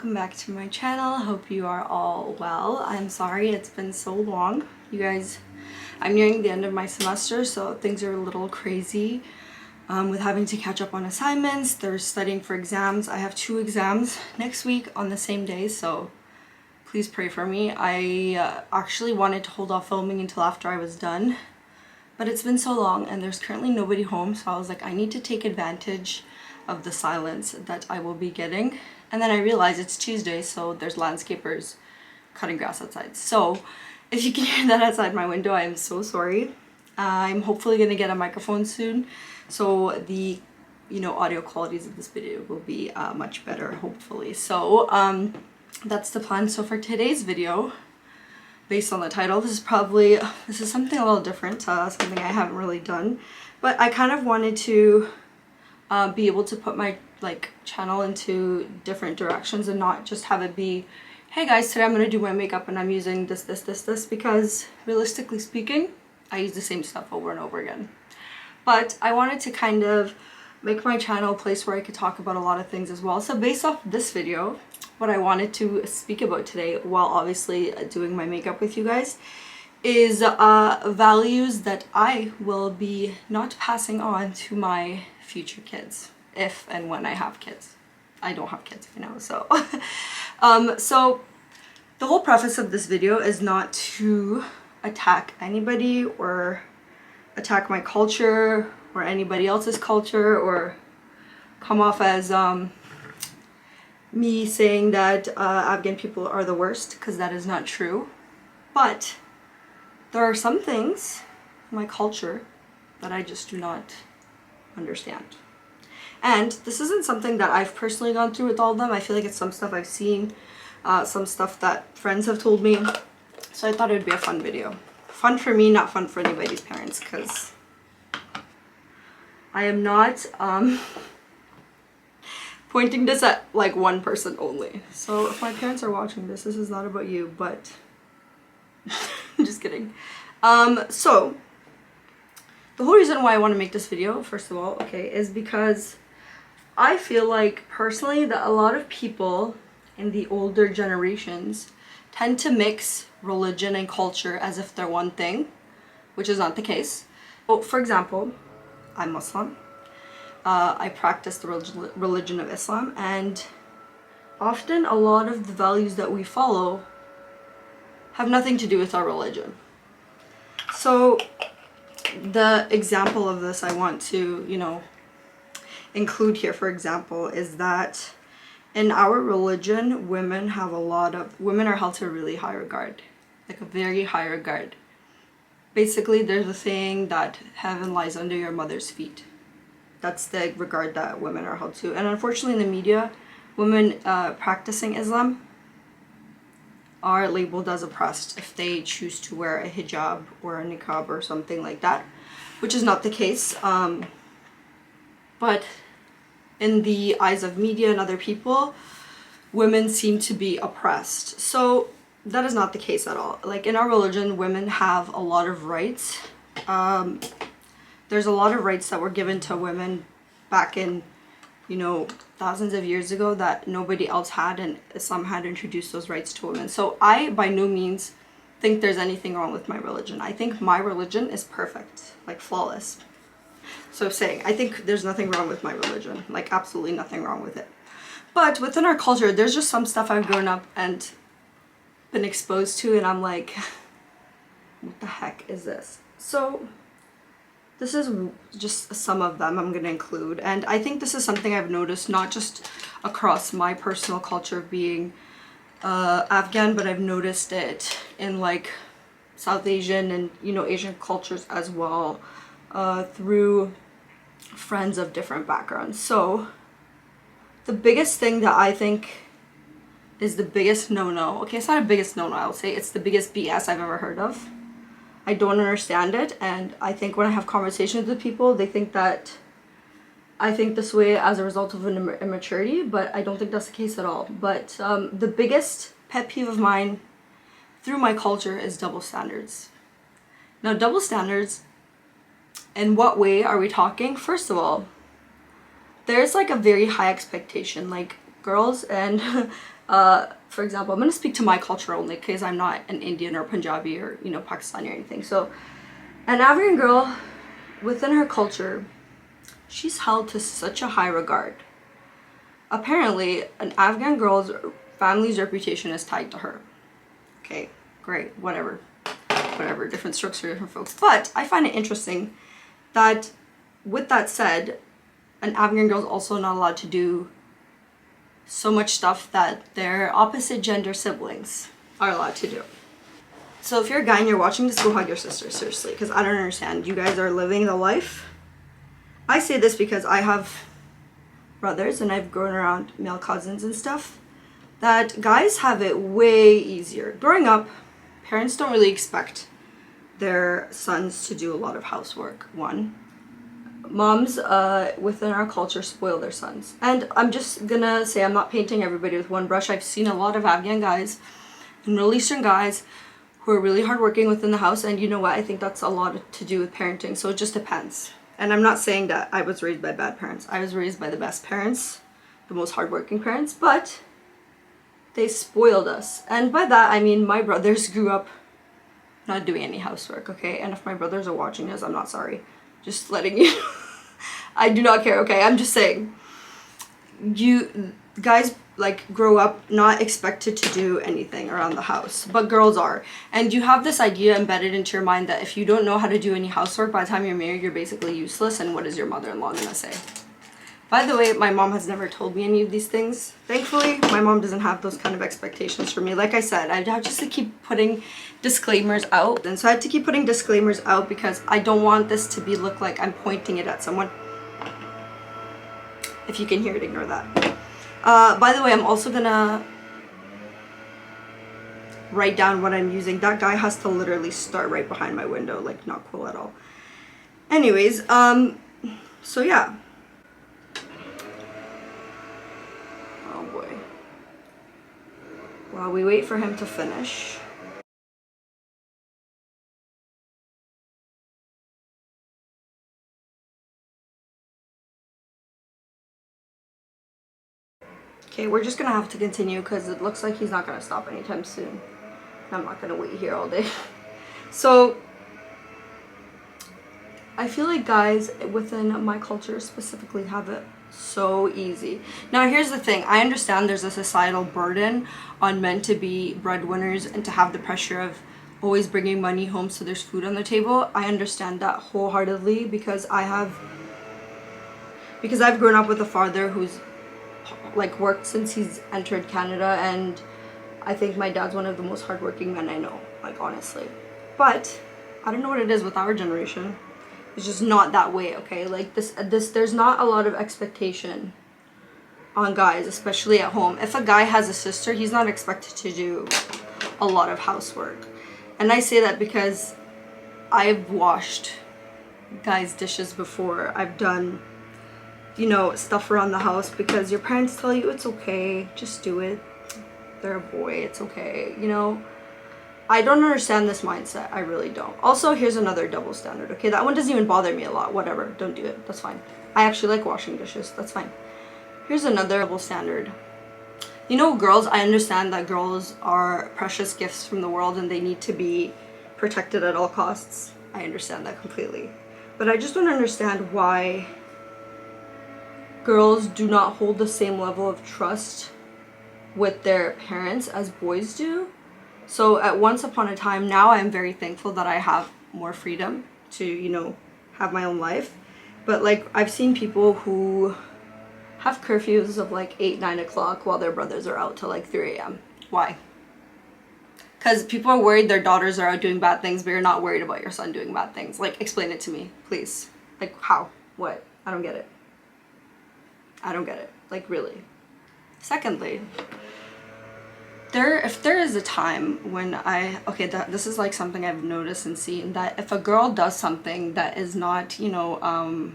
welcome back to my channel. Hope you are all well. I'm sorry it's been so long. You guys, I'm nearing the end of my semester, so things are a little crazy with having to catch up on assignments. They're studying for exams. I have 2 exams next week on the same day, so please pray for me. I actually wanted to hold off filming until after I was done, but it's been so long and there's currently nobody home, so I was like, I need to take advantage of the silence that I will be getting. And then I realized it's Tuesday, so there's landscapers cutting grass outside. So if you can hear that outside my window, I am so sorry. I'm hopefully gonna get a microphone soon, so the audio qualities of this video will be much better, hopefully. So that's the plan. So for today's video, based on the title, this is something a little different, something I haven't really done, but I kind of wanted to be able to put my channel into different directions and not just have it be, hey guys, today I'm gonna do my makeup and I'm using this, because realistically speaking, I use the same stuff over and over again. But I wanted to kind of make my channel a place where I could talk about a lot of things as well. So based off this video, what I wanted to speak about today, while obviously doing my makeup with you guys, is values that I will be not passing on to my future kids, if and when I have kids. I don't have kids right now, so so the whole preface of this video is not to attack anybody or attack my culture or anybody else's culture or come off as me saying that Afghan people are the worst, because that is not true. But there are some things in my culture that I just do not understand. And this isn't something that I've personally gone through with all of them. I feel like it's some stuff I've seen, some stuff that friends have told me. So I thought it would be a fun video. Fun for me, not fun for anybody's parents, because I am not pointing this at one person only. So if my parents are watching this, this is not about you, but I'm just kidding. So the whole reason why I want to make this video, first of all, okay, is because I feel like personally that a lot of people in the older generations tend to mix religion and culture as if they're one thing, which is not the case. So, for example, I'm Muslim. I practice the religion of Islam, and often a lot of the values that we follow have nothing to do with our religion. So the example of this I want to, include here, for example, is that in our religion, women are held to a really high regard, like a very high regard. Basically, there's a saying that heaven lies under your mother's feet. That's the regard that women are held to. And unfortunately in the media, women practicing Islam are labeled as oppressed if they choose to wear a hijab or a niqab or something like that, which is not the case. But in the eyes of media and other people, women seem to be oppressed. So that is not the case at all. Like in our religion, women have a lot of rights. There's a lot of rights that were given to women back in, thousands of years ago that nobody else had, and Islam had introduced those rights to women. So I by no means think there's anything wrong with my religion. I think my religion is perfect, like flawless. So saying, I think there's nothing wrong with my religion, like absolutely nothing wrong with it. But within our culture, there's just some stuff I've grown up and been exposed to, and I'm like, what the heck is this? So this is just some of them I'm gonna include, and I think this is something I've noticed not just across my personal culture being Afghan, but I've noticed it in South Asian and Asian cultures as well, through friends of different backgrounds. So the biggest thing that I think is the biggest no-no, okay, it's not a biggest no-no, I'll say it's the biggest BS I've ever heard of. I don't understand it, and I think when I have conversations with people, they think that I think this way as a result of an immaturity, but I don't think that's the case at all. But the biggest pet peeve of mine through my culture is double standards. Now, double standards, in what way are we talking? First of all, there's a very high expectation, girls and For example, I'm going to speak to my culture only because I'm not an Indian or Punjabi or, you know, Pakistani or anything. So an Afghan girl, within her culture, she's held to such a high regard. Apparently, an Afghan girl's family's reputation is tied to her. Okay, great, whatever, different strokes for different folks. But I find it interesting that, with that said, an Afghan girl is also not allowed to do so much stuff that their opposite gender siblings are allowed to do. So if you're a guy and you're watching this, go hug your sister, seriously, because I don't understand. You guys are living the life. I say this because I have brothers and I've grown around male cousins and stuff, that guys have it way easier. Growing up, parents don't really expect their sons to do a lot of housework, one. Moms within our culture spoil their sons. And I'm just gonna say, I'm not painting everybody with one brush. I've seen a lot of Afghan guys and Middle Eastern guys who are really hardworking within the house, and you know what, I think that's a lot to do with parenting, so it just depends. And I'm not saying that I was raised by bad parents. I was raised by the best parents, the most hardworking parents, but they spoiled us. And by that, I mean my brothers grew up not doing any housework, okay? And if my brothers are watching this, I'm not sorry. Just letting you know. I do not care, okay? I'm just saying. You guys, like, grow up not expected to do anything around the house, but girls are. And you have this idea embedded into your mind that if you don't know how to do any housework, by the time you're married, you're basically useless, and what is your mother-in-law gonna say? By the way, my mom has never told me any of these things. Thankfully, my mom doesn't have those kind of expectations for me. Like I said, I have just to keep putting disclaimers out. And so I had to keep putting disclaimers out because I don't want this to look like I'm pointing it at someone. If you can hear it, ignore that. By the way, I'm also gonna write down what I'm using. That guy has to literally start right behind my window. Like, not cool at all. Anyways, so yeah. While we wait for him to finish. Okay, we're just gonna have to continue because it looks like he's not gonna stop anytime soon. I'm not gonna wait here all day. So, I feel like guys within my culture specifically have it so easy. Now here's the thing, I understand there's a societal burden on men to be breadwinners and to have the pressure of always bringing money home so there's food on the table. I understand that wholeheartedly because I've grown up with a father who's like worked since he's entered Canada, and I think my dad's one of the most hardworking men I know, like, honestly. But I don't know what it is with our generation. It's just not that way, okay? Like, there's not a lot of expectation on guys, especially at home. If a guy has a sister, he's not expected to do a lot of housework. And I say that because I've washed guys' dishes before. I've done, you know, stuff around the house because your parents tell you it's okay, just do it. They're a boy, it's okay, you know? I don't understand this mindset. I really don't. Also, here's another double standard, okay? That one doesn't even bother me a lot. Whatever. Don't do it. That's fine. I actually like washing dishes. That's fine. Here's another double standard. You know, girls, I understand that girls are precious gifts from the world and they need to be protected at all costs. I understand that completely. But I just don't understand why girls do not hold the same level of trust with their parents as boys do. So at once upon a time, now I'm very thankful that I have more freedom to, you know, have my own life. But like, I've seen people who have curfews of like 8, 9 o'clock while their brothers are out till like 3 a.m. Why? Because people are worried their daughters are out doing bad things, but you're not worried about your son doing bad things. Like, explain it to me, please. Like, how? What? I don't get it. I don't get it. Like, really. Secondly, if there is a time when this is like something I've noticed and seen, that if a girl does something that is not, you know,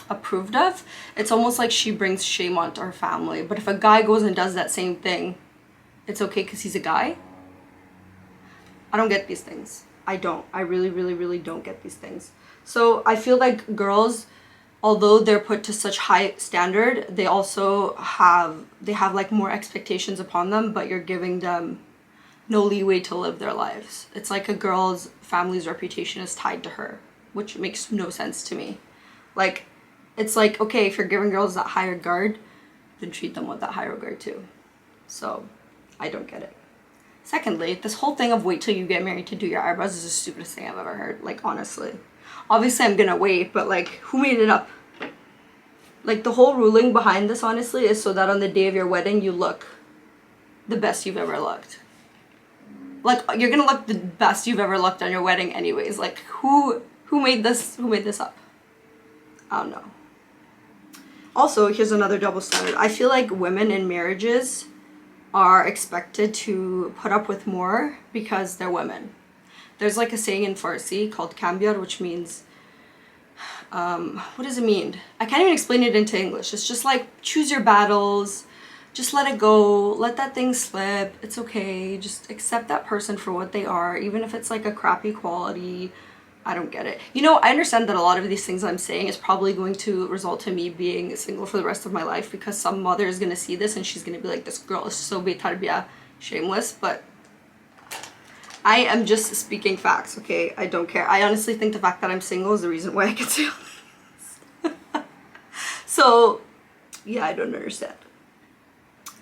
approved of, it's almost like she brings shame onto her family. But if a guy goes and does that same thing, it's okay because he's a guy. I don't get these things. I don't. I really, really, really don't get these things. So I feel like girls although they're put to such high standard, they also have like more expectations upon them, but you're giving them no leeway to live their lives. It's like a girl's family's reputation is tied to her, which makes no sense to me. Like, it's like, okay, if you're giving girls that higher regard, then treat them with that higher regard too. So I don't get it. Secondly, this whole thing of wait till you get married to do your eyebrows is the stupidest thing I've ever heard. Like, honestly. Obviously, I'm gonna wait, but like, who made it up? Like, the whole ruling behind this, honestly, is so that on the day of your wedding, you look the best you've ever looked. Like, you're gonna look the best you've ever looked on your wedding anyways. Like, who made this up? I don't know. Also, here's another double standard. I feel like women in marriages are expected to put up with more because they're women. There's like a saying in Farsi called kambyar, which means, what does it mean? I can't even explain it into English. It's just like, choose your battles, just let it go, let that thing slip, it's okay, just accept that person for what they are, even if it's like a crappy quality. I don't get it. You know, I understand that a lot of these things I'm saying is probably going to result in me being single for the rest of my life, because some mother is going to see this and she's going to be like, this girl is so betarbiya, shameless, but I am just speaking facts, okay? I don't care. I honestly think the fact that I'm single is the reason why I can say all this. So, yeah, I don't understand.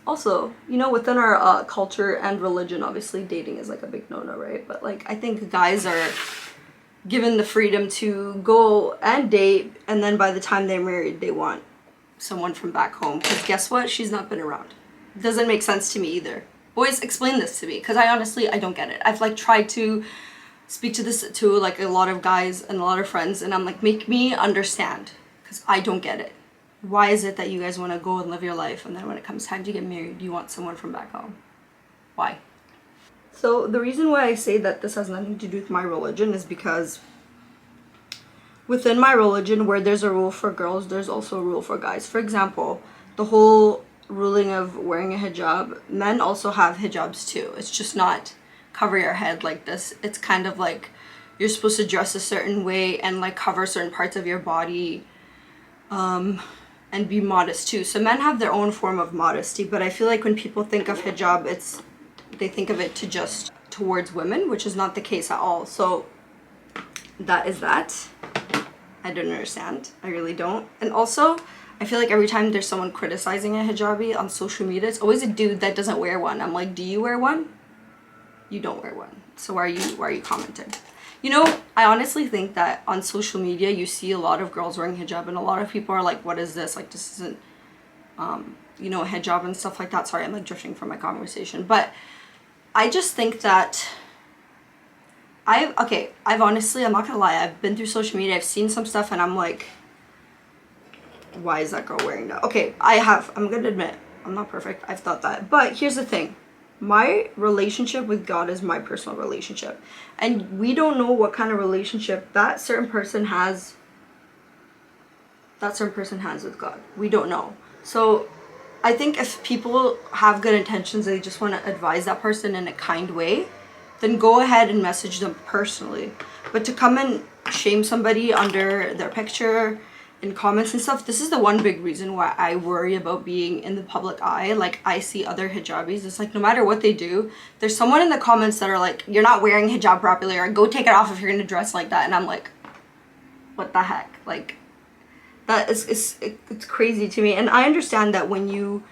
Also, you know, within our culture and religion, obviously dating is like a big no-no, right? But like, I think guys are given the freedom to go and date, and then by the time they're married, they want someone from back home. Because guess what? She's not been around. It doesn't make sense to me either. Boys, explain this to me, because I honestly don't get it. I've like tried to speak to this to like a lot of guys and a lot of friends, and I'm like, make me understand, because I don't get it. Why is it that you guys want to go and live your life, and then when it comes time to get married, you want someone from back home? Why? So the reason why I say that this has nothing to do with my religion is because within my religion, where there's a rule for girls, there's also a rule for guys. For example, the whole ruling of wearing a hijab, men also have hijabs too. It's just not cover your head like this. It's kind of like you're supposed to dress a certain way and like cover certain parts of your body, and be modest too. So men have their own form of modesty, but I feel like when people think of hijab, they think of it to just towards women, which is not the case at all. So that is that. I don't understand. I really don't. And also, I feel like every time there's someone criticizing a hijabi on social media, it's always a dude that doesn't wear one. I'm like, do you wear one? You don't wear one. So why are you commenting? You know, I honestly think that on social media, you see a lot of girls wearing hijab, and a lot of people are like, what is this? Like, this isn't, you know, a hijab and stuff like that. Sorry, I'm like drifting from my conversation. But I just think that I've honestly, I'm not gonna lie, I've been through social media, I've seen some stuff, and I'm like, why is that girl wearing that? Okay, I'm gonna admit, I'm not perfect, I've thought that. But here's the thing, my relationship with God is my personal relationship. And we don't know what kind of relationship that certain person has with God. We don't know. So I think if people have good intentions, they just want to advise that person in a kind way, then go ahead and message them personally. But to come and shame somebody under their picture in comments and stuff, this is the one big reason why I worry about being in the public eye. Like, I see other hijabis, it's like no matter what they do, there's someone in the comments that are like, you're not wearing hijab properly, or go take it off if you're gonna dress like that. And I'm like, what the heck? Like, that is it's crazy to me. And I understand that when you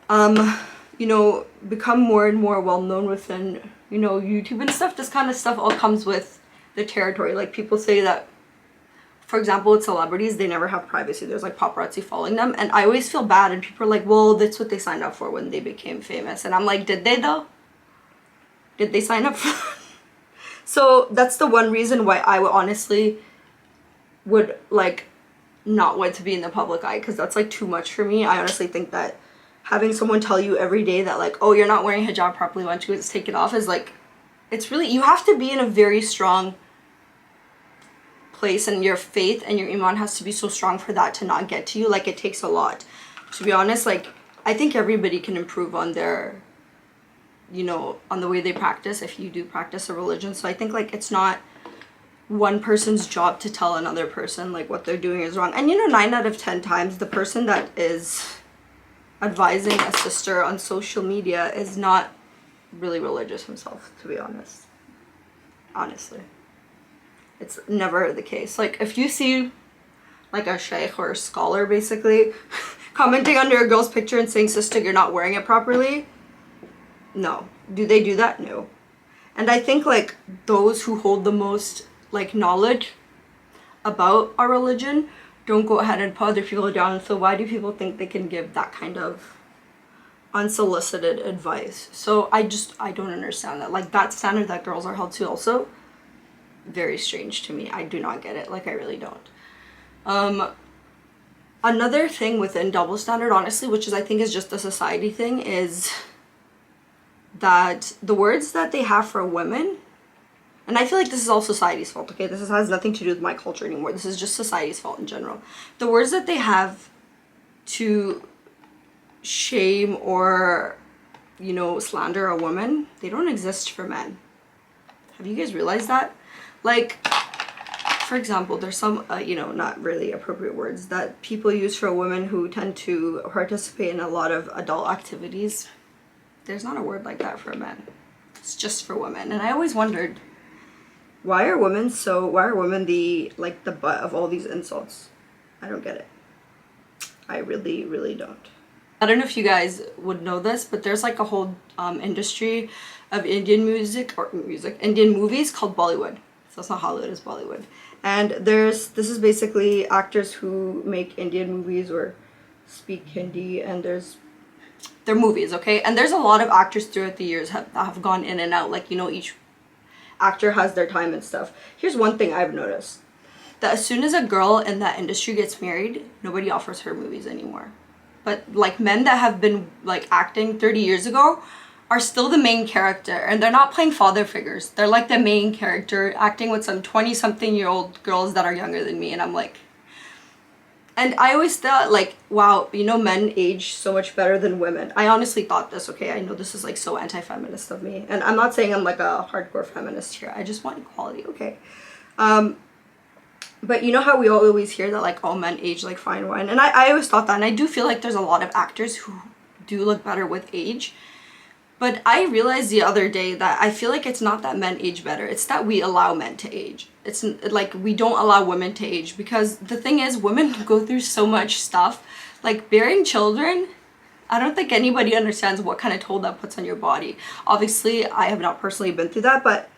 you know, become more and more well-known within, you know, YouTube and stuff, this kind of stuff all comes with the territory. Like, people say that, for example, with celebrities, they never have privacy. There's like paparazzi following them, and I always feel bad, and people are like, well, that's what they signed up for when they became famous. And I'm like, did they though? Did they sign up for So that's the one reason why I would honestly like not want to be in the public eye, because that's like too much for me. I honestly think that having someone tell you every day that like, oh, you're not wearing hijab properly, why don't you just take it off, is like, it's really, you have to be in a very strong place, and your faith and your iman has to be so strong for that to not get to you. Like, it takes a lot, to be honest. Like, I think everybody can improve on their, you know, on the way they practice if you do practice a religion. So I think like it's not one person's job to tell another person like what they're doing is wrong. And you know, 9 out of 10 times the person that is advising a sister on social media is not really religious himself, to be honest. Honestly, it's never the case. Like if you see like a sheikh or a scholar basically commenting under a girl's picture and saying, sister, you're not wearing it properly, no. Do they do that? No. And I think like those who hold the most like knowledge about our religion don't go ahead and put other people down. So why do people think they can give that kind of unsolicited advice? So I don't understand that. Like that standard that girls are held to also, very strange to me. I do not get it. Like I really don't. Another thing within double standard, honestly, which is I think is just a society thing, is that the words that they have for women, and I feel like this is all society's fault, okay? This has nothing to do with my culture anymore. This is just society's fault in general. The words that they have to shame or, you know, slander a woman, they don't exist for men. Have you guys realized that? Like, for example, there's some, you know, not really appropriate words that people use for women who tend to participate in a lot of adult activities. There's not a word like that for men. It's just for women. And I always wondered, why are women the, like, the butt of all these insults? I don't get it. I really, really don't. I don't know if you guys would know this, but there's like a whole industry of Indian Indian movies called Bollywood. So it's not Hollywood, it's Bollywood. And this is basically actors who make Indian movies or speak Hindi, and they're movies, okay? And there's a lot of actors throughout the years that have gone in and out. Like, you know, each actor has their time and stuff. Here's one thing I've noticed. That as soon as a girl in that industry gets married, nobody offers her movies anymore. But like men that have been like acting 30 years ago are still the main character, and they're not playing father figures. They're like the main character acting with some 20-something-year-old girls that are younger than me, and I'm like, and I always thought like, wow, you know, men age so much better than women. I honestly thought this, okay? I know this is like so anti-feminist of me, and I'm not saying I'm like a hardcore feminist here. I just want equality, okay? But you know how we always hear that like all men age like fine wine, and I always thought that, and I do feel like there's a lot of actors who do look better with age. But I realized the other day that I feel like it's not that men age better, it's that we allow men to age. It's like we don't allow women to age, because the thing is, women go through so much stuff. Like bearing children, I don't think anybody understands what kind of toll that puts on your body. Obviously, I have not personally been through that, but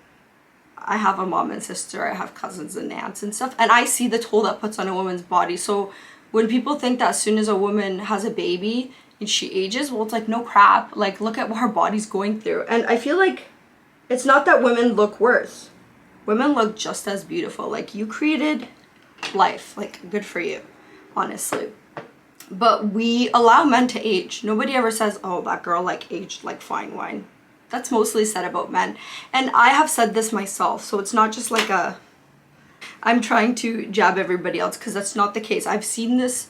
I have a mom and sister, I have cousins and aunts and stuff, and I see the toll that puts on a woman's body. So when people think that as soon as a woman has a baby and she ages, well, it's like, no crap, like look at what her body's going through. And I feel like it's not that women look worse. Women look just as beautiful. Like, you created life, like good for you, honestly. But we allow men to age. Nobody ever says, oh, that girl like aged like fine wine. That's mostly said about men. And I have said this myself, so it's not just like I'm trying to jab everybody else, because that's not the case. I've seen this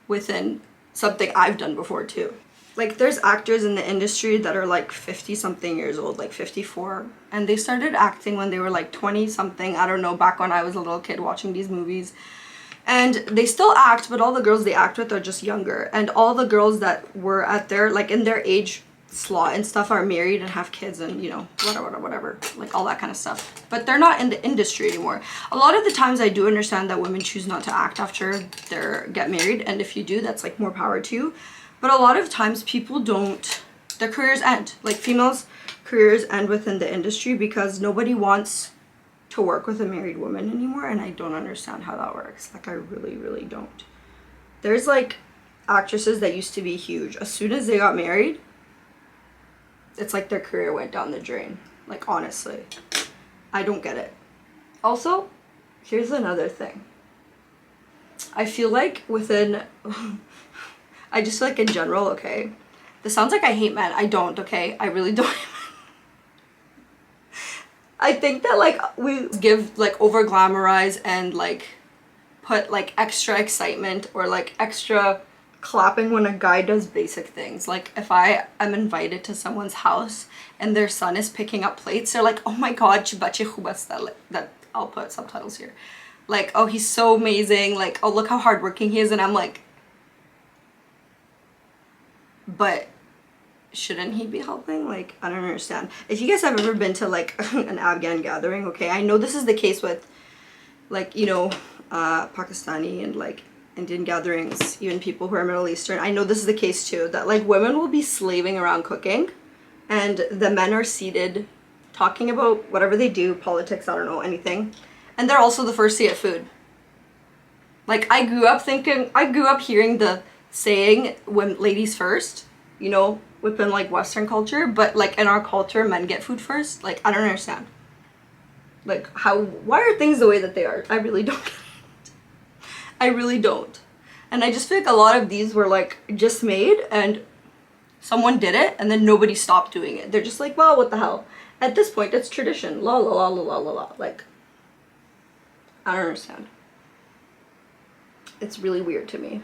within something I've done before too. Like, there's actors in the industry that are like 50-something years old, like 54, and they started acting when they were like 20-something, I don't know, back when I was a little kid watching these movies. And they still act, but all the girls they act with are just younger. And all the girls that were at their, like in their age slot and stuff, are married and have kids and, you know, whatever, like all that kind of stuff. But they're not in the industry anymore. A lot of the times I do understand that women choose not to act after they get married, and if you do, that's like more power to you. But a lot of times people don't, their careers end. Like, females' careers end within the industry because nobody wants to work with a married woman anymore, and I don't understand how that works. Like, I really, really don't. There's like actresses that used to be huge. As soon as they got married, it's like their career went down the drain. Like, honestly, I don't get it. Also, here's another thing. I feel like within, I just feel like in general, okay, this sounds like I hate men. I don't, okay? I really don't. I think that like we give like over glamorize and like put like extra excitement or like extra clapping when a guy does basic things. Like, if I am invited to someone's house and their son is picking up plates, they're like, oh my god, that I'll put subtitles here. Like, oh, he's so amazing. Like, oh, look how hardworking he is. And I'm like, but shouldn't he be helping? Like, I don't understand. If you guys have ever been to like an Afghan gathering, okay, I know this is the case with like, you know, Pakistani and like Indian gatherings, even people who are Middle Eastern. I know this is the case too, that like women will be slaving around cooking and the men are seated talking about whatever they do, politics, I don't know, anything. And they're also the first to get food. Like, I grew up hearing the saying, when ladies first, you know, within like Western culture, but like in our culture, men get food first. Like, I don't understand. Like, why are things the way that they are? I really don't get it. I really don't. And I just feel like a lot of these were like just made and someone did it and then nobody stopped doing it. They're just like, well, what the hell? At this point, it's tradition. La la la la la la la. Like, I don't understand. It's really weird to me.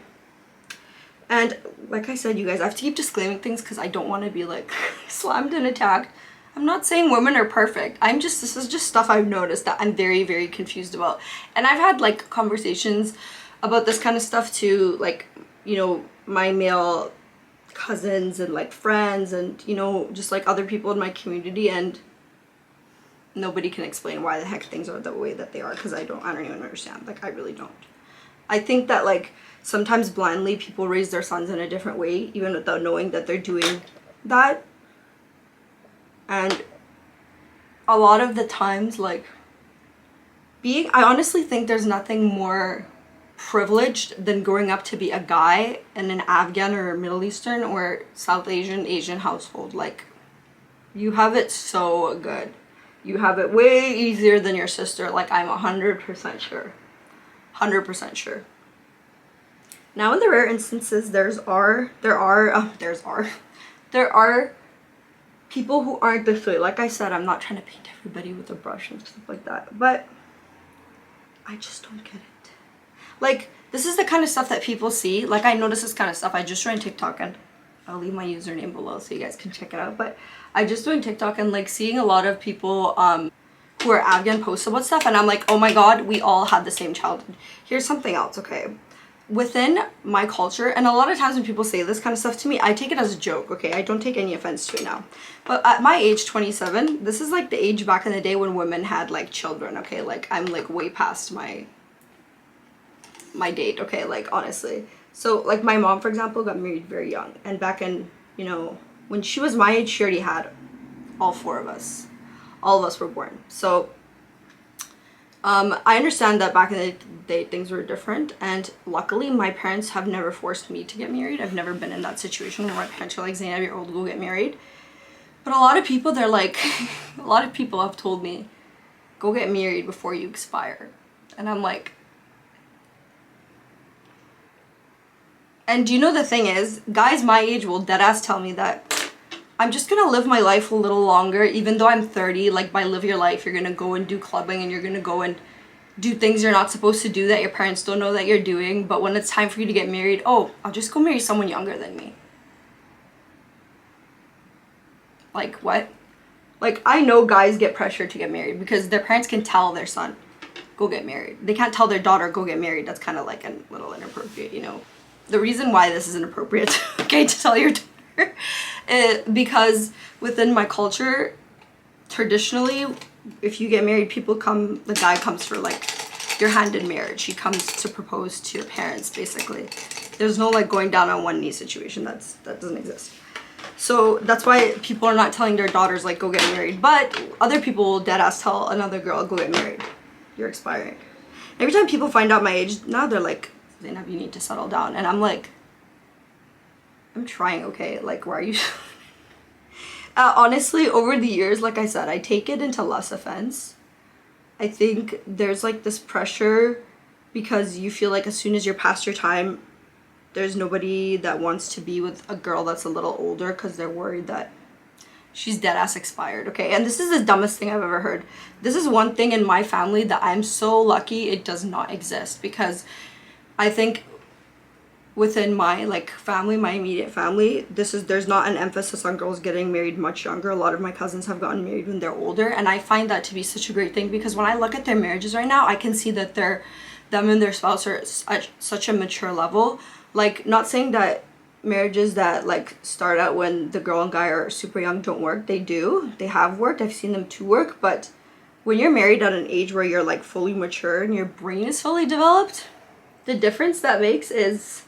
And like I said, you guys, I have to keep disclaiming things because I don't want to be like slammed and attacked. I'm not saying women are perfect. This is just stuff I've noticed that I'm very, very confused about. And I've had like conversations about this kind of stuff too, like, you know, my male cousins and like friends and, you know, just like other people in my community, and nobody can explain why the heck things are the way that they are because I don't even understand. Like, I really don't. I think that like sometimes blindly people raise their sons in a different way even without knowing that they're doing that. And a lot of the times, like, I honestly think there's nothing more privileged than growing up to be a guy in an Afghan or Middle Eastern or South Asian household. Like, you have it so good. You have it way easier than your sister. Like, I'm 100% sure. 100% sure. Now, in the rare instances, there are people who aren't this way. Like I said, I'm not trying to paint everybody with a brush and stuff like that, but I just don't get it. Like, this is the kind of stuff that people see. Like, I notice this kind of stuff. I just joined TikTok, and I'll leave my username below so you guys can check it out. But I just joined TikTok and like seeing a lot of people who are Afghan post about stuff, and I'm like, oh my god, we all had the same childhood. Here's something else, okay? Within my culture, and a lot of times when people say this kind of stuff to me, I take it as a joke, okay? I don't take any offense to it now. But at my age, 27, this is like the age back in the day when women had like children, okay? Like, I'm like way past my date, okay? Like, honestly. So like my mom, for example, got married very young, and back in, you know, when she was my age, she already had all four of us. All of us were born. So I understand that back in the day things were different, and luckily my parents have never forced me to get married. I've never been in that situation where my parents are like, Zeinab, you're old, go get married. But a lot of people, they're like, a lot of people have told me, go get married before you expire. And I'm like, and you know the thing is, guys my age will deadass tell me that I'm just gonna live my life a little longer, even though I'm 30. Like, by live your life, you're gonna go and do clubbing and you're gonna go and do things you're not supposed to do that your parents don't know that you're doing. But when it's time for you to get married, oh, I'll just go marry someone younger than me. Like, what? Like, I know guys get pressured to get married because their parents can tell their son, go get married. They can't tell their daughter, go get married. That's kind of like a little inappropriate, you know. The reason why this is inappropriate, okay, to tell your daughter, because within my culture, traditionally, if you get married, the guy comes for like your hand in marriage. He comes to propose to your parents, basically. There's no like going down on one knee situation. That doesn't exist. So that's why people are not telling their daughters like, go get married. But other people will deadass tell another girl, go get married. You're expiring. Every time people find out my age, now they're like, Zeinab, you need to settle down. And I'm like, I'm trying, okay? Like, why are you... honestly, over the years, like I said, I take it into less offense. I think there's like this pressure because you feel like as soon as you're past your time, there's nobody that wants to be with a girl that's a little older because they're worried that she's dead ass expired, okay? And this is the dumbest thing I've ever heard. This is one thing in my family that I'm so lucky it does not exist, because I think within my like family, my immediate family, there's not an emphasis on girls getting married much younger. A lot of my cousins have gotten married when they're older, and I find that to be such a great thing, because when I look at their marriages right now, I can see that them and their spouse are at such a mature level. Like, not saying that marriages that like start out when the girl and guy are super young don't work. They do. They have worked. I've seen them to work. But when you're married at an age where you're like fully mature and your brain is fully developed, the difference that makes is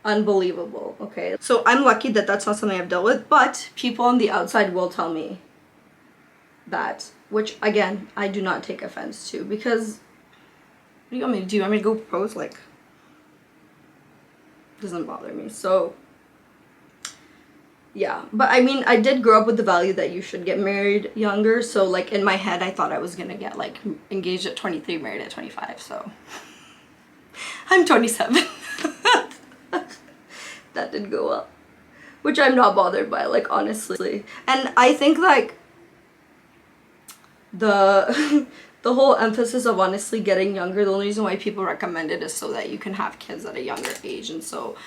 unbelievable. Okay, so I'm lucky that that's not something I've dealt with, but people on the outside will tell me that, which again, I do not take offense to, because what do you want me to do? You want me to go propose? Like, doesn't bother me. So yeah, but I mean, I did grow up with the value that you should get married younger, so like in my head I thought I was gonna get like engaged at 23, married at 25, so I'm 27. That didn't go well, which I'm not bothered by, like, honestly. And I think like the the whole emphasis of honestly getting younger, the only reason why people recommend it is so that you can have kids at a younger age. And so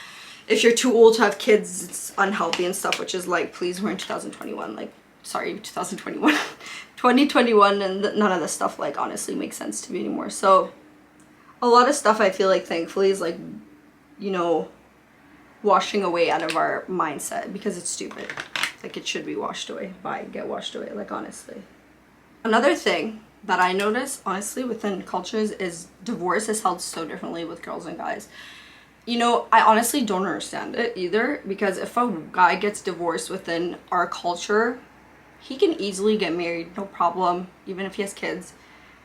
if you're too old to have kids, it's unhealthy and stuff, which is like, please, we're in 2021, like, sorry, 2021 2021, and none of this stuff like honestly makes sense to me anymore. So a lot of stuff I feel like thankfully is like, you know, washing away out of our mindset, because it's stupid. Like, it should be washed away. Get washed away, like, honestly. Another thing that I notice honestly within cultures is divorce is held so differently with girls and guys. You know, I honestly don't understand it either, because if a guy gets divorced within our culture, he can easily get married, no problem, even if he has kids.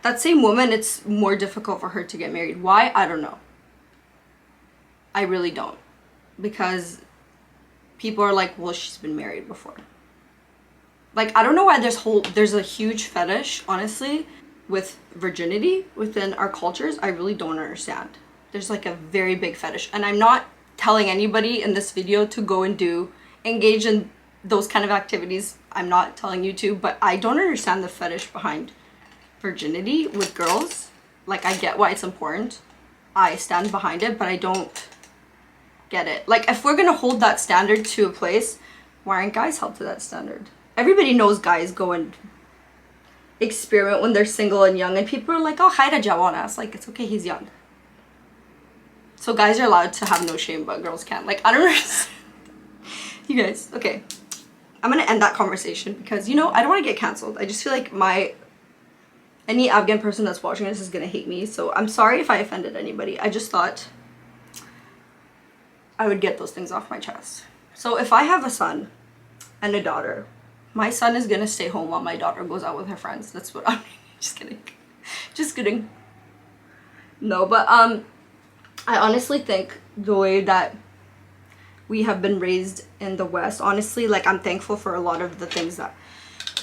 That same woman, it's more difficult for her to get married. Why? I don't know. I really don't. Because people are like, well, she's been married before. Like, I don't know why there's a huge fetish, honestly, with virginity within our cultures. I really don't understand. There's like a very big fetish, and I'm not telling anybody in this video to go and engage in those kind of activities. I'm not telling you to, but I don't understand the fetish behind virginity with girls. Like, I get why it's important. I stand behind it, but I don't get it. Like, if we're gonna hold that standard to a place, why aren't guys held to that standard? Everybody knows guys go and experiment when they're single and young, and people are like, oh, Hydrating jawanas. Like, it's okay, he's young. So guys are allowed to have no shame, but girls can't. Like, I don't understand. You guys, okay. I'm gonna end that conversation because, you know, I don't want to get canceled. I just feel like any Afghan person that's watching this is gonna hate me. So I'm sorry if I offended anybody. I just thought I would get those things off my chest. So if I have a son and a daughter, my son is gonna stay home while my daughter goes out with her friends. That's what I'm just kidding. Just kidding. No, but I honestly think the way that we have been raised in the West, honestly, like, I'm thankful for a lot of the things that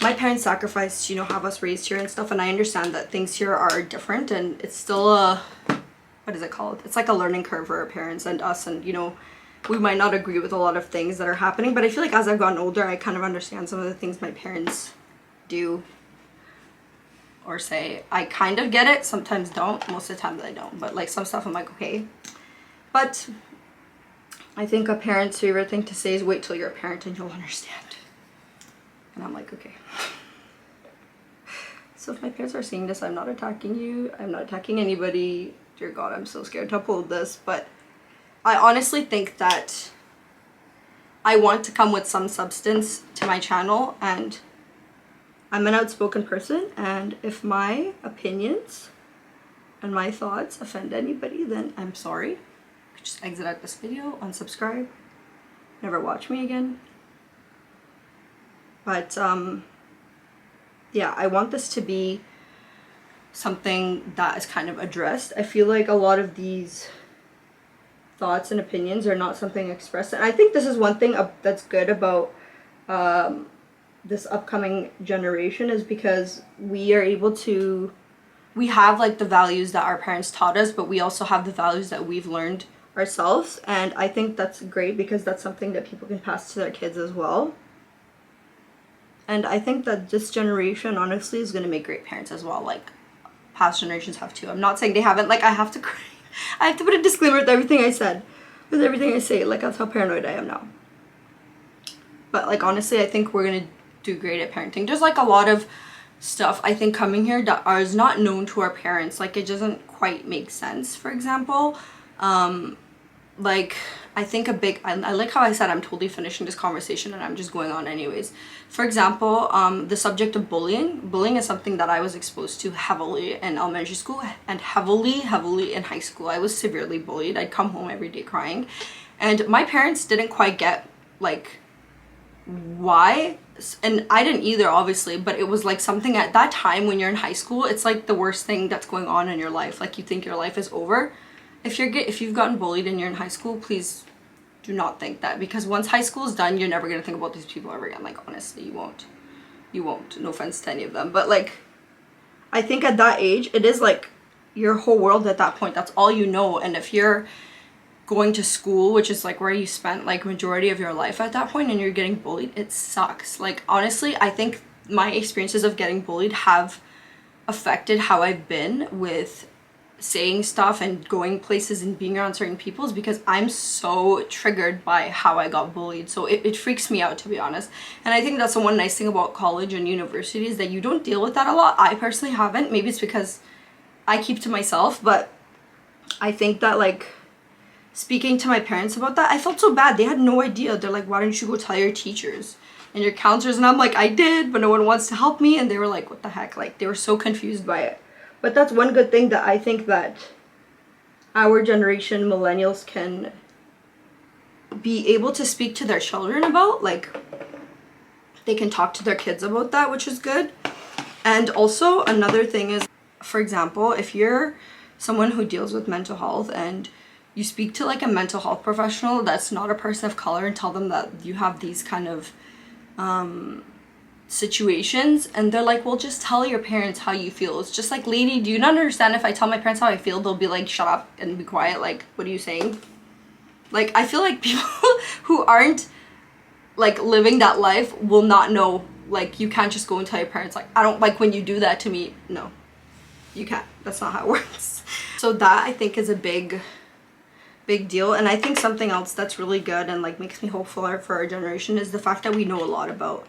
my parents sacrificed, you know, have us raised here and stuff, and I understand that things here are different, and it's still a, what is it called? It's like a learning curve for our parents and us, and, you know, we might not agree with a lot of things that are happening, but I feel like as I've gotten older, I kind of understand some of the things my parents do or say. I kind of get it, sometimes don't, most of the time I don't, but like some stuff I'm like, okay. But I think a parent's favorite thing to say is wait till you're a parent and you'll understand. And I'm like, okay. So if my parents are seeing this, I'm not attacking you, I'm not attacking anybody. Dear God, I'm so scared to upload this, but I honestly think that I want to come with some substance to my channel, and I'm an outspoken person, and if my opinions and my thoughts offend anybody, then I'm sorry. You could just exit out this video, unsubscribe, never watch me again. But yeah, I want this to be something that is kind of addressed. I feel like a lot of these thoughts and opinions are not something expressed, and I think this is one thing that's good about this upcoming generation, is because we are able to, we have like the values that our parents taught us, but we also have the values that we've learned ourselves, and I think that's great because that's something that people can pass to their kids as well. And I think that this generation honestly is going to make great parents as well, like past generations have too. I'm not saying they haven't, like, I have to put a disclaimer with everything I said, with everything I say. Like, that's how paranoid I am now. But like, honestly, I think we're gonna do great at parenting. There's like a lot of stuff I think coming here that is not known to our parents. Like, it doesn't quite make sense. For example, like, I think a big, I like how I said I'm totally finishing this conversation and I'm just going on anyways. For example, the subject of bullying. Bullying is something that I was exposed to heavily in elementary school and heavily in high school. I was severely bullied. I'd come home every day crying. And my parents didn't quite get, like, why. And I didn't either, obviously, but it was like something at that time when you're in high school, it's like the worst thing that's going on in your life. Like, you think your life is over. If you've gotten bullied and you're in high school, please do not think that, because once high school is done, you're never gonna think about these people ever again. Like, honestly, you won't. No offense to any of them, but like, I think at that age, it is like your whole world at that point. That's all you know. And if you're going to school, which is like where you spent like majority of your life at that point, and you're getting bullied, it sucks. Like, honestly, I think my experiences of getting bullied have affected how I've been with saying stuff and going places and being around certain people, is because I'm so triggered by how I got bullied. So it freaks me out, to be honest. And I think that's the one nice thing about college and university, is that you don't deal with that a lot. I personally haven't. Maybe it's because I keep to myself, but I think that, like, speaking to my parents about that, I felt so bad. They had no idea. They're like, why don't you go tell your teachers and your counselors? And I'm like, I did, but no one wants to help me. And they were like, what the heck? Like, they were so confused by it. But that's one good thing that I think that our generation, millennials, can be able to speak to their children about. Like, they can talk to their kids about that, which is good. And also another thing is, for example, if you're someone who deals with mental health and you speak to like a mental health professional that's not a person of color and tell them that you have these kind of situations, and they're like, well, just tell your parents how you feel. It's just like, lady, do you not understand? If I tell my parents how I feel, they'll be like, shut up and be quiet. Like, what are you saying? Like, I feel like people who aren't like living that life will not know. Like, you can't just go and tell your parents, like, I don't like when you do that to me. No, you can't. That's not how it works. So that, I think, is a big deal. And I think something else that's really good and like makes me hopeful for our generation is the fact that we know a lot about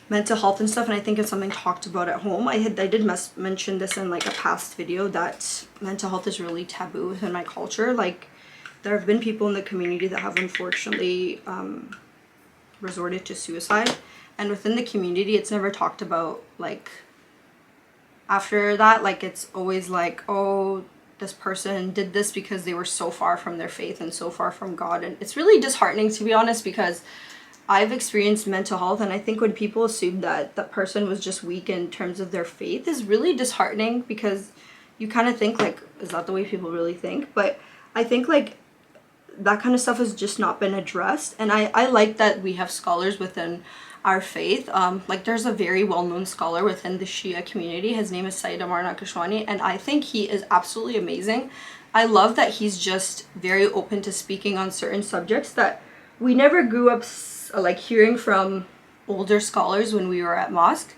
mental health and stuff. And I think it's something talked about at home. I did mention this in like a past video, that mental health is really taboo within my culture. Like, there have been people in the community that have unfortunately resorted to suicide, and within the community it's never talked about. Like, after that, like, it's always like, oh, this person did this because they were so far from their faith and so far from God. And it's really disheartening, to be honest, because I've experienced mental health, and I think when people assume that that person was just weak in terms of their faith is really disheartening, because you kind of think like, is that the way people really think? But I think like that kind of stuff has just not been addressed. And I like that we have scholars within our faith. Like, there's a very well-known scholar within the Shia community. His name is Zeinab, and I think he is absolutely amazing. I love that he's just very open to speaking on certain subjects that we never grew up like hearing from older scholars when we were at mosque,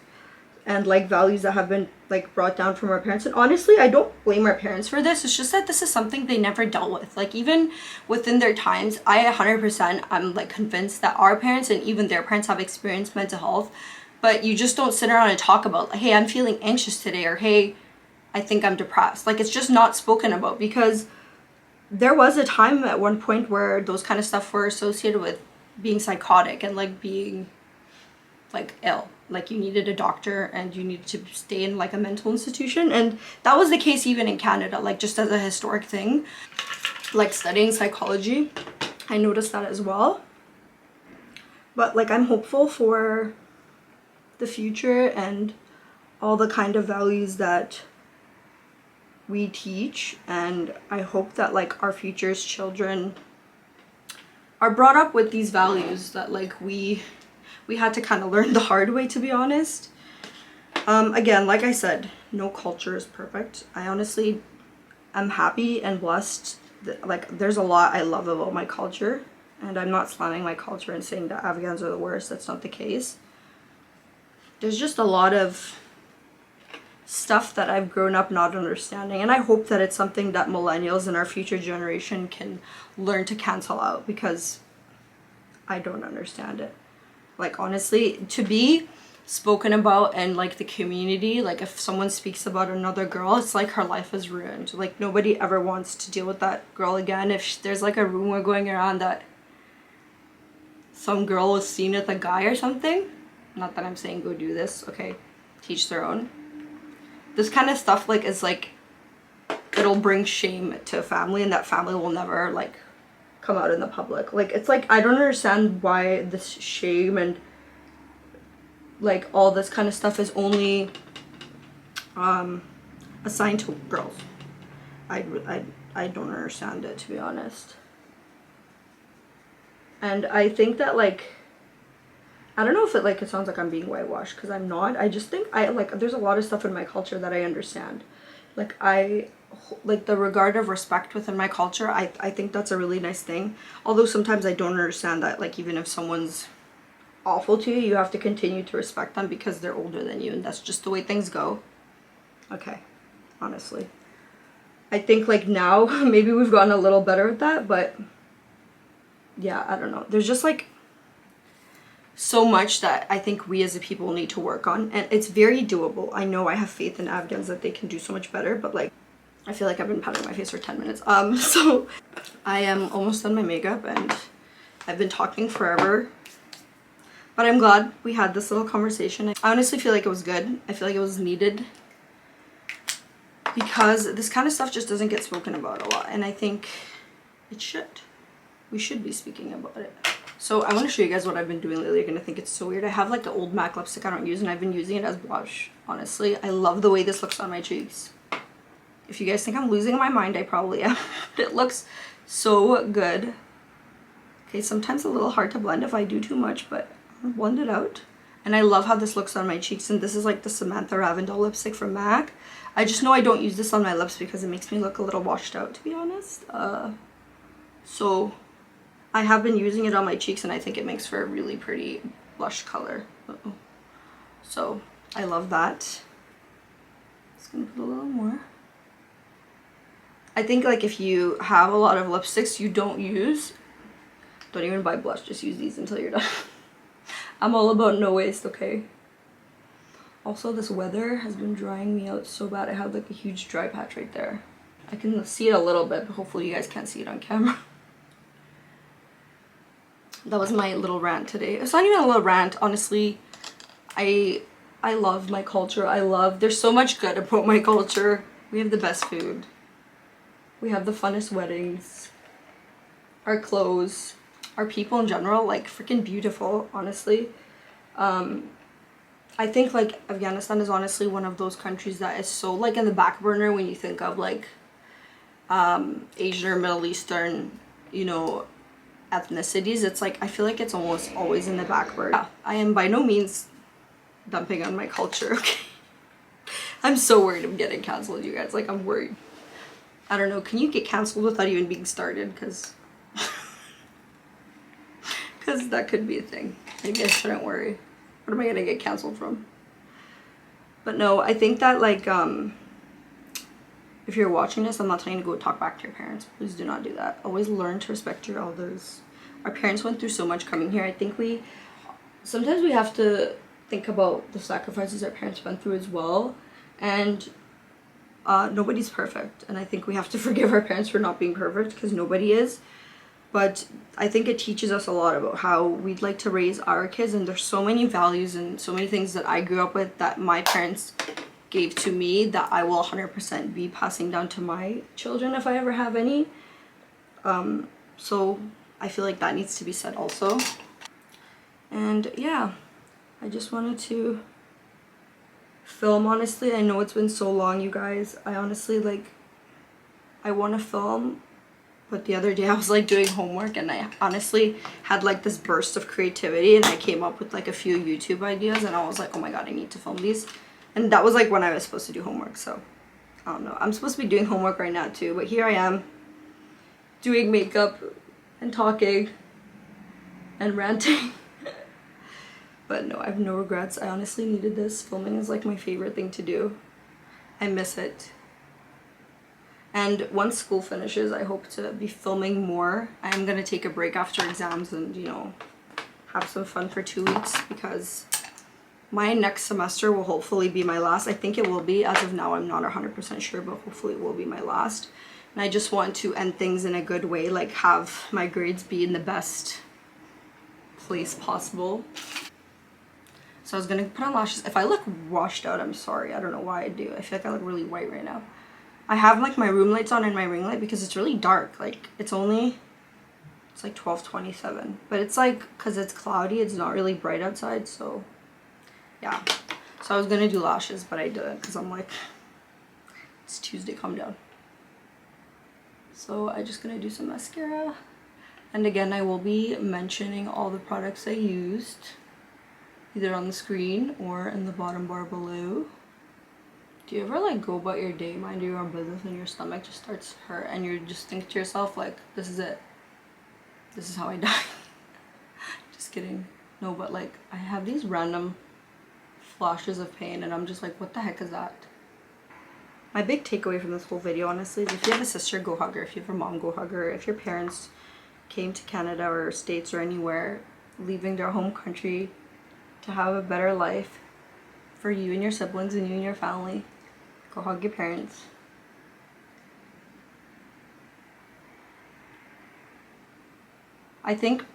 and like values that have been like brought down from our parents. And honestly, I don't blame our parents for this. It's just that this is something they never dealt with. Like, even within their times, I'm like convinced that our parents and even their parents have experienced mental health, but you just don't sit around and talk about, like, hey, I'm feeling anxious today, or hey, I think I'm depressed. Like, it's just not spoken about, because there was a time at one point where those kind of stuff were associated with being psychotic and like being like ill. Like, you needed a doctor and you needed to stay in like a mental institution. And that was the case even in Canada, like just as a historic thing. Like, studying psychology, I noticed that as well. But like, I'm hopeful for the future and all the kind of values that we teach, and I hope that like our future's children are brought up with these values that like we had to kind of learn the hard way, to be honest. Again, like I said, no culture is perfect. I honestly am happy and blessed that, like, there's a lot I love about my culture, and I'm not slamming my culture and saying that Afghans are the worst. That's not the case. There's just a lot of stuff that I've grown up not understanding, and I hope that it's something that millennials and our future generation can learn to cancel out, because I don't understand it. Like, honestly, to be spoken about in like the community, like if someone speaks about another girl, it's like her life is ruined. Like, nobody ever wants to deal with that girl again. If there's like a rumor going around that some girl was seen with a guy or something, not that I'm saying go do this, okay, teach their own. This kind of stuff like is like, it'll bring shame to a family, and that family will never like come out in the public. Like, it's like, I don't understand why this shame and like all this kind of stuff is only assigned to girls. I don't understand it, to be honest. And I think that like, I don't know if it sounds like I'm being whitewashed, because I'm not. I just think there's a lot of stuff in my culture that I understand. Like, like the regard of respect within my culture, I think that's a really nice thing. Although sometimes I don't understand that, like, even if someone's awful to you, you have to continue to respect them because they're older than you, and that's just the way things go. Okay, honestly. I think like now, maybe we've gotten a little better at that, but yeah, I don't know. There's just like so much that I think we as a people need to work on, and it's very doable. I know I have faith in Afghans that they can do so much better, but like, I feel like I've been patting my face for 10 minutes. So I am almost done my makeup, and I've been talking forever, but I'm glad we had this little conversation. I honestly feel like it was good. I feel like it was needed, because this kind of stuff just doesn't get spoken about a lot, and I think it should. We should be speaking about it. So I want to show you guys what I've been doing lately. You're gonna think it's so weird. I have like the old MAC lipstick I don't use, and I've been using it as blush. Honestly, I love the way this looks on my cheeks. If you guys think I'm losing my mind, I probably am. It looks so good. Okay, sometimes a little hard to blend if I do too much, but I'll blend it out. And I love how this looks on my cheeks, and this is like the Samantha Ravndahl lipstick from MAC. I just know I don't use this on my lips because it makes me look a little washed out, to be honest. So I have been using it on my cheeks, and I think it makes for a really pretty blush color. So I love that. Just gonna put a little more. I think like if you have a lot of lipsticks you don't use, don't even buy blush, just use these until you're done. I'm all about no waste, okay? Also, this weather has been drying me out so bad. I have like a huge dry patch right there. I can see it a little bit, but hopefully you guys can't see it on camera. That was my little rant today. It's not even a little rant, honestly. I love my culture. There's so much good about my culture. We have the best food. We have the funnest weddings. Our clothes. Our people in general, like freaking beautiful, honestly. I think like Afghanistan is honestly one of those countries that is so like in the back burner when you think of like Asian or Middle Eastern, you know, ethnicities. It's like I feel like it's almost always in the back burner. Yeah, I am by no means dumping on my culture, okay? I'm so worried I'm getting canceled, you guys. Like, I'm worried. I don't know, can you get canceled without even being started? Because that could be a thing. Maybe I shouldn't worry. What am I gonna get canceled from? But no, I think that like if you're watching this, I'm not telling you to go talk back to your parents. Please do not do that. Always learn to respect your elders. Our parents went through so much coming here. I think sometimes we have to think about the sacrifices our parents went through as well. And nobody's perfect. And I think we have to forgive our parents for not being perfect, because nobody is. But I think it teaches us a lot about how we'd like to raise our kids, and there's so many values and so many things that I grew up with that my parents gave to me that I will 100% be passing down to my children if I ever have any. So I feel like that needs to be said also. And yeah, I just wanted to film, honestly. I know it's been so long, you guys. I honestly I want to film. But the other day I was like doing homework, and I honestly had like this burst of creativity, and I came up with like a few YouTube ideas, and I was like, oh my god, I need to film these. And that was like when I was supposed to do homework, so I don't know. I'm supposed to be doing homework right now too, but here I am doing makeup and talking and ranting. But no, I have no regrets. I honestly needed this. Filming is like my favorite thing to do. I miss it. And once school finishes, I hope to be filming more. I am gonna take a break after exams and, you know, have some fun for 2 weeks, because my next semester will hopefully be my last. I think it will be. As of now, I'm not 100% sure, but hopefully it will be my last. And I just want to end things in a good way, like have my grades be in the best place possible. So I was gonna put on lashes. If I look washed out, I'm sorry. I don't know why I do. I feel like I look really white right now. I have like my room lights on and my ring light because it's really dark. Like it's like 12:27, but it's like, because it's cloudy, it's not really bright outside. So yeah, so I was gonna do lashes, but I didn't because I'm like, it's Tuesday, calm down. So I'm just gonna do some mascara, and again I will be mentioning all the products I used either on the screen or in the bottom bar below. Do you ever like go about your day, mind your own business, and your stomach just starts to hurt and you just think to yourself like, this is it, this is how I die? Just kidding. No, but like I have these random flashes of pain and I'm just like, what the heck is that? My big takeaway from this whole video, honestly, is if you have a sister, go hug her. If you have a mom, go hug her. If your parents came to Canada or States or anywhere, leaving their home country to have a better life for you and your siblings and you and your family, go hug your parents. I think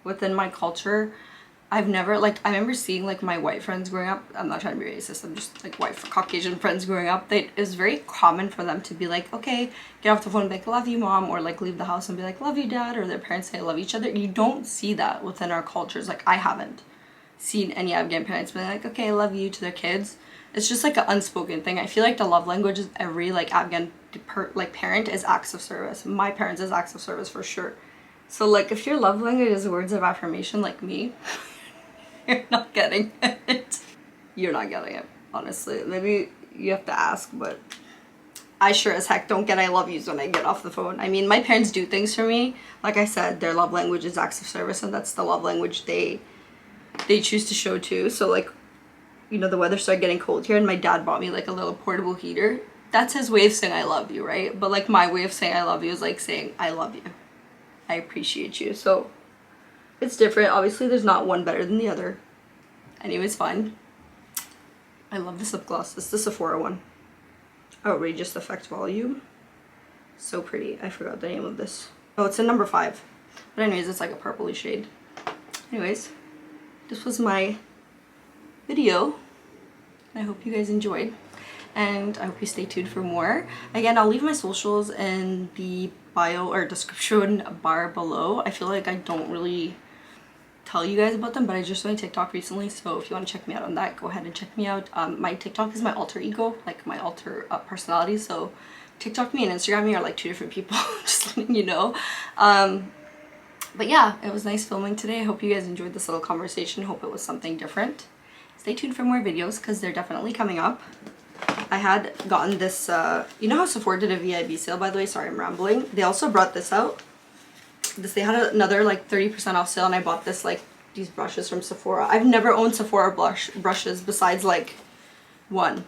within my culture, I've never, like, I remember seeing like my white friends growing up. I'm not trying to be racist, I'm just like white Caucasian friends growing up. It was very common for them to be like, okay, get off the phone and be like, love you mom, or like leave the house and be like, love you dad, or their parents say love each other. You don't see that within our cultures. Like I haven't seen any Afghan parents being like, okay, I love you to their kids. It's just like an unspoken thing. I feel like the love language of every like Afghan parent is acts of service. My parents is acts of service for sure. So like if your love language is words of affirmation like me, you're not getting it. You're not getting it, honestly. Maybe you have to ask, but I sure as heck don't get I love yous when I get off the phone. I mean, my parents do things for me. Like I said, their love language is acts of service, and that's the love language they choose to show too. So like, you know, the weather started getting cold here and my dad bought me like a little portable heater. That's his way of saying I love you, right? But like my way of saying I love you is like saying I love you, I appreciate you. So it's different. Obviously there's not one better than the other. Anyways, fine. I love this lip gloss. This is the Sephora one. Outrageous Effect Volume. So pretty. I forgot the name of this. Oh, it's in number 5. But anyways, it's like a purpley shade. Anyways, this was my video. I hope you guys enjoyed, and I hope you stay tuned for more. Again, I'll leave my socials in the bio or description bar below. I feel like I don't really tell you guys about them, but I just joined TikTok recently, so if you want to check me out on that, go ahead and check me out. My TikTok is my alter ego, like my alter personality, so TikTok me and Instagram me are like 2 different people. Just letting you know. But yeah, it was nice filming today. I hope you guys enjoyed this little conversation. Hope it was something different. Stay tuned for more videos because they're definitely coming up. I had gotten this, you know how Sephora did a VIB sale, by the way? Sorry, I'm rambling. They also brought this out. They had another like 30% off sale, and I bought this, like, these brushes from Sephora. I've never owned Sephora brushes besides like one.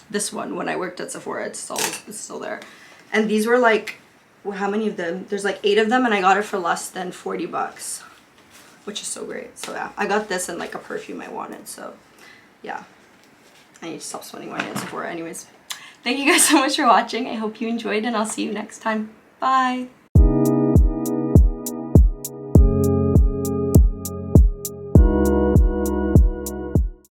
This one, when I worked at Sephora, it's still there. And these were like, well, how many of them? There's like 8 of them, and I got it for less than 40 bucks. Which is so great. So yeah, I got this and like a perfume I wanted. So yeah, I need to stop spending money at Sephora. Anyways, thank you guys so much for watching. I hope you enjoyed, and I'll see you next time. Bye.